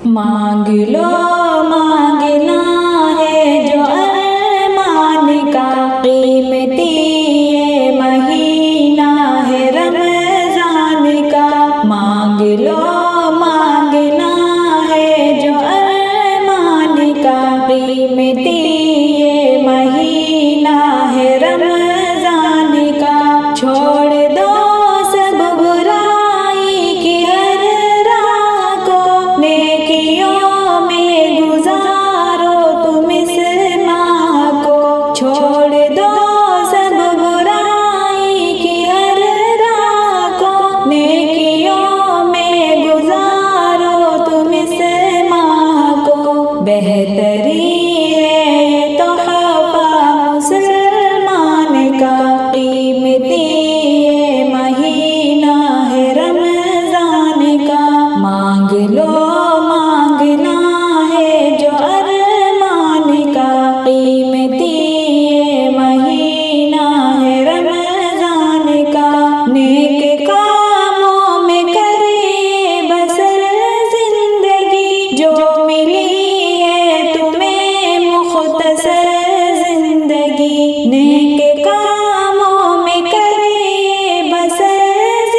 مانگ لو مانگنا ہے جو ارمان کا، قیمتی یہ مہینہ ہے رمضان کا۔ مانگ لو مانگنا ہے جو ارمان کا، قیمتی یہ مہینہ ہے رمضان کا۔ چھوڑ دو سب برائی کی ہر راہ کو، نیکیوں میں گزارو تم اس ماہ کو۔ چھوڑ دو سب برائی کی ہر راہ کو، نیکیوں میں گزارو تم اس ماہ کو۔ بہتری ہے یہ تحفہ مسلمان کا، قیمتی یہ مہینہ ہے رمضان کا۔ مانگ لو مانگنا ہے جو ارمان کا، قیمتی یہ مہینہ ہے رمضان کا۔ نیک کاموں میں کریے بسر زندگی، جو ملی ہے تمہیں مختصر زندگی۔ نیک کاموں میں کریے بسر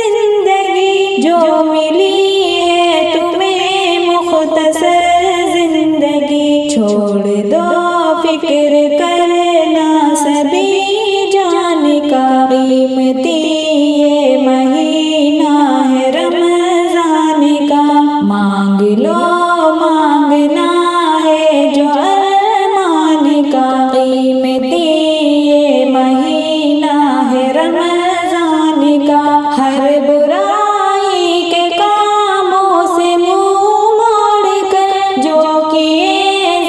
زندگی، جو ملی ہے تمہیں مختصر زندگی۔ چھوڑ دو فکر کرنا سبھی جان کا، قیمتی یہ مہینہ ہے رمضان کا۔ مانگ لو مانگنا ہے جو ارمان کا، قیمتی یہ مہینہ ہے رمضان کا۔ ہر برائی کے کاموں سے منہ موڑ کر، جو کیے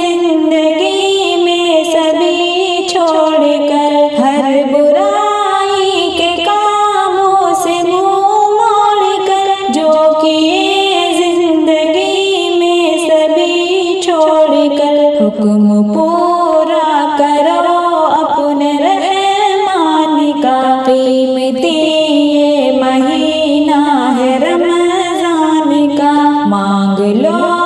زندگی میں سبھی چھوڑ کر۔ ہر برائی کے کاموں سے منہ موڑ کر، جو کیے زندگی میں سبھی چھوڑ کر۔ حکم پورا کرو اپنے رحمان کا، قیمتی یہ مہینہ ہے رمضان کا۔ مانگ لو